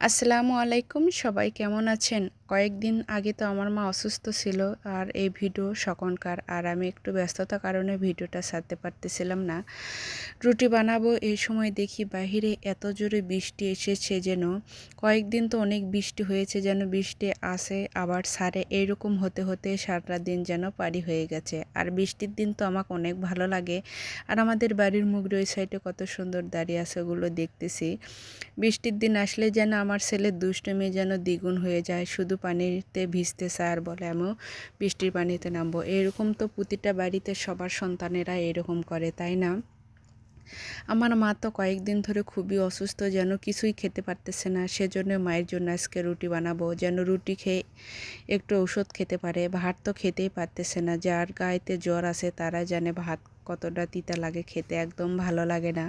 আসসালামু আলাইকুম, সবাই কেমন আছেন? কয়েকদিন আগে তো আমার মা অসুস্থ ছিল আর এই ভিডিও সখনকার, আর আমি একটু ব্যস্ততার কারণে ভিডিওটা ছাড়তে পারতেছিলাম না। রুটি বানাবো এই সময় দেখি বাহিরে এত জোরে বৃষ্টি এসেছে, যেন কয়েকদিন তো অনেক বৃষ্টি হয়েছে, যেন বৃষ্টি আসে আবার ছাড়ে, এইরকম হতে হতে সারাটা দিন যেন পারি হয়ে গেছে। আর বৃষ্টির দিন তো আমাকে অনেক ভালো লাগে। আর আমাদের বাড়ির মুগের ওই সাইডে কত সুন্দর দাঁড়িয়ে আছে, ওগুলো দেখতেছি। বৃষ্টির দিন আসলে যেন আমার ছেলের দুষ্টুমি যেন দ্বিগুণ হয়ে যায়, শুধু পানিতে ভিজতে চায় আর বলে আমিও বৃষ্টির পানিতে নামবো। এরকম তো প্রতিটা বাড়িতে সবার সন্তানেরা এরকম করে, তাই না? আমার মা তো কয়েকদিন ধরে খুবই অসুস্থ, যেন কিছুই খেতে পারতেছে না। সেজন্য মায়ের জন্য আজকে রুটি বানাবো, যেন রুটি খেয়ে একটু ঔষধ খেতে পারে। ভাত তো খেতেই পারতেছে না, যার গায়েতে জ্বর আছে তারা জানে ভাত কতটা তিতা লাগে খেতে, একদম ভালো লাগে না।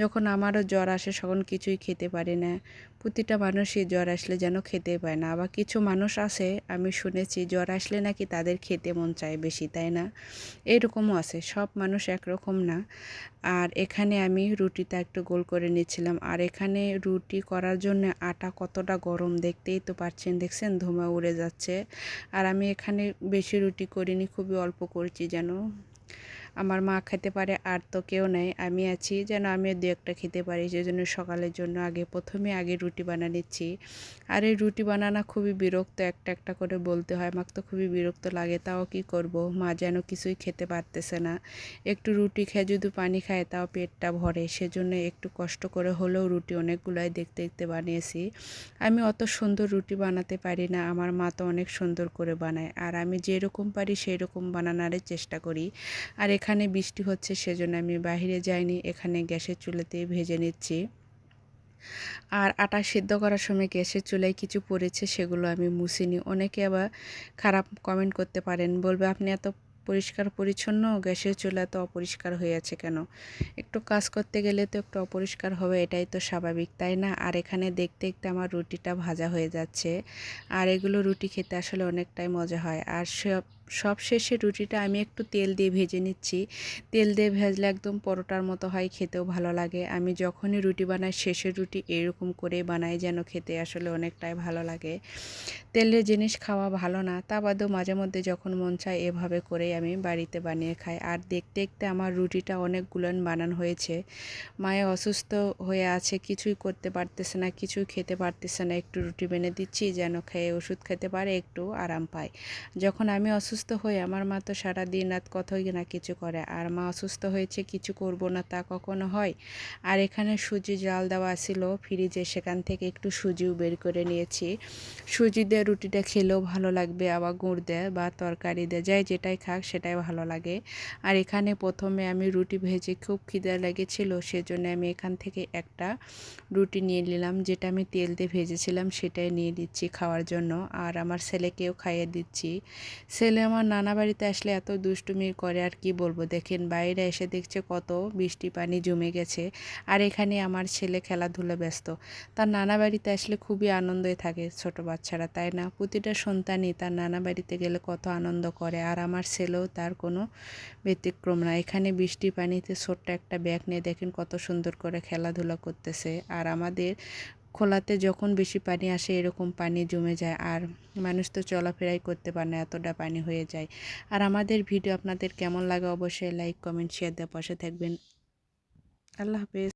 যখন আমারও জ্বর আসে তখন কিছুই খেতে পারি না। প্রতিটা মানুষই জ্বর আসলে যেন খেতে পায় না। আবার কিছু মানুষ আছে, আমি শুনেছি জ্বর আসলে নাকি তাদের খেতে মন চায় বেশি, তাই না? এরকমও আছে, সব মানুষ একরকম না। আর এখানে আমি রুটিটা একটু গোল করে নিচ্ছিলাম। আর এখানে রুটি করার জন্য আটা কতটা গরম দেখতেই তো পাচ্ছেন, দেখছেন ধোঁয়া উড়ে যাচ্ছে। আর আমি এখানে বেশি রুটি করিনি, খুবই অল্প করছি, যেন আমার মা খেতে পারে, আর তো কেউ নেই, আমি আছি, যেন আমিও দু একটা খেতে পারি। সেজন্য সকালের জন্য প্রথমে রুটি বানিয়ে নিচ্ছি। আর এই রুটি বানানো খুবই বিরক্ত, একটা একটা করে বলতে হয়, আমাকে তো খুবই বিরক্ত লাগে। তাও কি করব, মা যেন কিছুই খেতে পারতেছে না। একটু রুটি খেয়ে যদি পানি খায় তাও পেটটা ভরে, সেজন্য একটু কষ্ট করে হলেও রুটি অনেকগুলাই দেখতে দেখতে বানিয়েছি। আমি অত সুন্দর রুটি বানাতে পারি না, আমার মা তো অনেক সুন্দর করে বানায়, আর আমি যেরকম পারি সেই রকম বানানোর চেষ্টা করি। আর এখানে বৃষ্টি হচ্ছে, সেজন্য আমি বাইরে যাইনি, এখানে গ্যাসের চুলাতেই ভেজে নিচ্ছি। আর আটা সিদ্ধ করার সময় গ্যাসের চুলায় কিছু পড়েছে, সেগুলো আমি মুছিনি। অনেকে আবার খারাপ কমেন্ট করতে পারেন, বলবে আপনি এত পরিষ্কার পরিচ্ছন্ন, গ্যাসের চুলা তো অপরিষ্কার হয়ে আছে কেন? একটু কাজ করতে গেলে তো একটু অপরিষ্কার হবে, এটাই তো স্বাভাবিক, তাই না? আর এখানে দেখতে দেখতে আমার রুটিটা ভাজা হয়ে যাচ্ছে। আর এগুলো রুটি খেতে আসলে অনেকটাই মজা হয়। আর সব শেষে রুটিটা আমি একটু তেল দিয়ে ভেজে নিচ্ছি। তেল দিয়ে ভাজলে একদম পরোটার মতো হয়, খেতেও ভালো লাগে। আমি যখনই রুটি বানাই শেষের রুটি এরকম করে বানাই, যেন খেতে আসলে অনেকটাই ভালো লাগে। তেলের জিনিস খাওয়া ভালো না, তা বাদেও মাঝে মধ্যে যখন মন চায় এভাবে করেই আমি বাড়িতে বানিয়ে খাই। আর দেখতে দেখতে আমার রুটিটা অনেকগুলো বানানো হয়েছে। মায়ে অসুস্থ হয়ে আছে, কিছুই করতে পারতেছে না, কিছুই খেতে পারতেছে না, একটু রুটি বেনে দিচ্ছি যেন খেয়ে ওষুধ খেতে পারে, একটু আরাম পায়। যখন আমি অসুস্থ হই আমার মা তো সারা দিন রাত কতই না কিছু করে, আর মা অসুস্থ হয়েছে কিছু করব না তা কখনো হয়? আর এখানে সুজি জাল দেওয়া ছিল ফ্রিজে, সেখান থেকে একটু সুজিও বের করে নিয়েছি। সুজি দিয়ে রুটিটা খেলেও ভালো লাগবে, আবার গুড় দেয় বা তরকারি দেয়, যাই যেটাই খাক সেটাই ভালো লাগে। আর এখানে প্রথমে আমি রুটি ভেজে, খুব খিদে লেগেছিল সেজন্য আমি এখান থেকে একটা রুটি নিয়ে নিলাম, যেটা আমি তেল দিয়ে ভেজেছিলাম সেটাই নিয়ে দিচ্ছি খাওয়ার জন্য। আর আমার ছেলেকেও খাইয়ে দিচ্ছি। ছেলে আমার নানা বাড়িতে আসলে এত দুষ্টুমি করে, আর কি বলবো, দেখেন বাইরে এসে দেখছে কত বৃষ্টি পানি জমে গেছে। আর এখানে আমার ছেলে খেলাধুলা ব্যস্ত। তার নানা বাড়িতে আসলে খুবই আনন্দই থাকে ছোট বাচ্চারা, তাই না? প্রতিটা সন্তানই তার নানা বাড়িতে গেলে কত আনন্দ করে, আর আমার ছেলেও তার কোনো ব্যতিক্রম না। এখানে বৃষ্টি পানিতে ছোট্ট একটা ব্যাগ নিয়ে দেখেন কত সুন্দর করে খেলাধুলা করতেছে। আর আমাদের খোলাতে যখন বেশি পানি আসে এরকম পানি জমে যায়, আর মানুষ তো চলাফেরাই করতে পারে না, এতটা পানি হয়ে যায়। আর আমাদের ভিডিও আপনাদের কেমন লাগে অবশ্যই লাইক কমেন্ট শেয়ার দিয়ে পাশে থাকবেন। আল্লাহ হাফেজ।